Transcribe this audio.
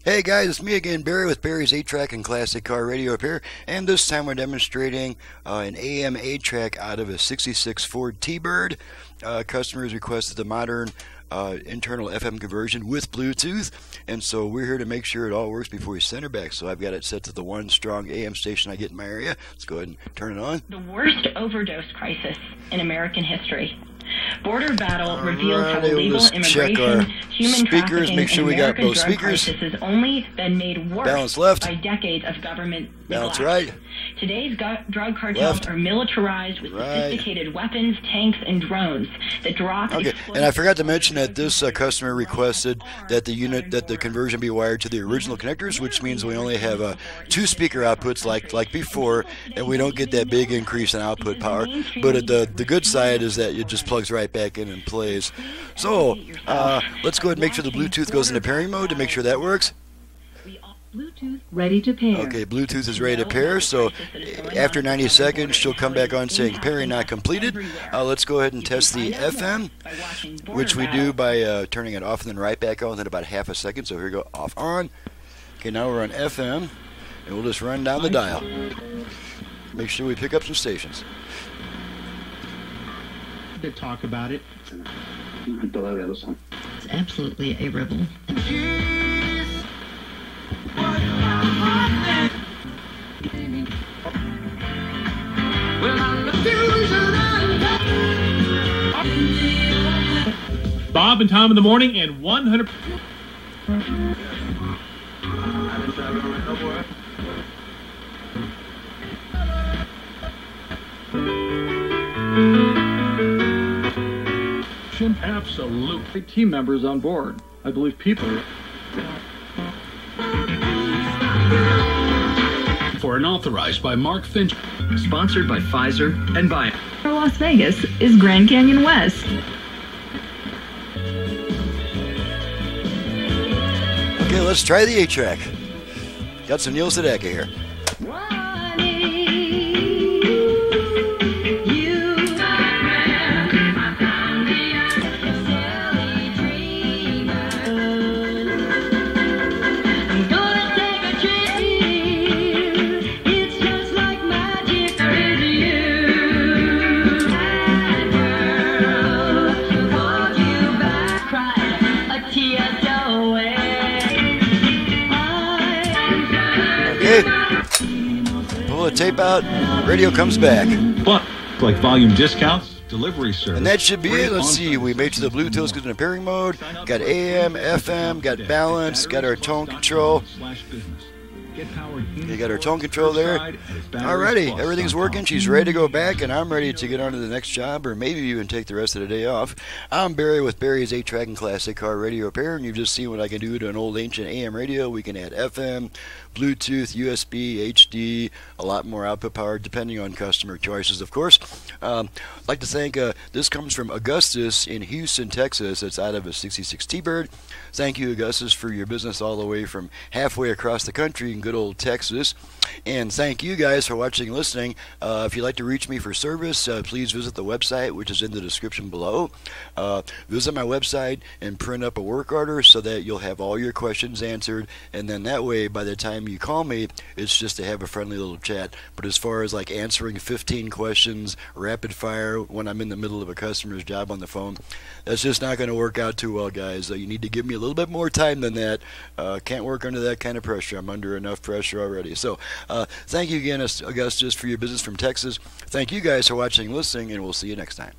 Hey guys, it's me again, Barry with Barry's 8-track and classic car radio repair, and this time we're demonstrating an AM-8 track out of a 66 Ford T-Bird. Customers requested the modern internal FM conversion with Bluetooth, and so we're here to make sure it all works before we send her back. So I've got it set to the one strong AM station I get in my area. Let's go ahead and turn it on. The worst overdose crisis in American history. Border battle reveals how illegal immigration, human trafficking, make sure we got both drug speakers. crisis has only been made worse Balance left. by decades of government Balance neglect. right. Today's drug cartels Left. are militarized with sophisticated weapons, tanks, and drones that drop. Okay, and I forgot to mention that this customer requested that the conversion be wired to the original connectors, which means we only have 2 speaker outputs like before, and we don't get that big increase in output power. But the good side is that it just plugs right back in and plays. So let's go ahead and make sure the Bluetooth goes into pairing mode to make sure that works. Bluetooth ready to pair. Okay, Bluetooth is ready to pair, so after 90 seconds she'll come back on saying pairing not completed. Let's go ahead and test the FM, which we do by turning it off and then right back on within about half a second. So here we go, off, on. Okay, now we're on FM, and we'll just run down the dial. Make sure we pick up some stations. To talk about it. It's absolutely a rebel. Bob and Tom in the morning and 100. Absolutely. Team members on board. I believe people. For an authorized by Mark Finch. Sponsored by Pfizer and by Las Vegas is Grand Canyon West. Okay, let's try the 8-track. Got some Neil Sedaka here. Pull the tape out, radio comes back. But like volume discounts, delivery service. And that should be it. Let's see, we made sure the Bluetooth goes in pairing mode. Got AM, FM, got balance, got our tone control. You got our tone control there. Alrighty, everything's working. She's ready to go back, and I'm ready to get on to the next job, or maybe even take the rest of the day off. I'm Barry with Barry's 8-track and classic car radio repair, and you've just seen what I can do to an old ancient AM radio. We can add FM, Bluetooth, USB, HD, a lot more output power, depending on customer choices, of course. I'd like to thank, this comes from Augustus in Houston, Texas. It's out of a 66 T-Bird. Thank you, Augustus, for your business all the way from halfway across the country in good old Texas. And thank you guys for watching and listening. If you'd like to reach me for service, please visit the website, which is in the description below. Visit my website and print up a work order so that you'll have all your questions answered. And then that way, by the time you call me, it's just to have a friendly little chat. But as far as like answering 15 questions rapid fire when I'm in the middle of a customer's job on the phone, that's just not going to work out too well, guys. You need to give me a little bit more time than that. Can't work under that kind of pressure. I'm under enough pressure already. So thank you again, Augustus, for your business from Texas. Thank you guys for watching and listening, and we'll see you next time.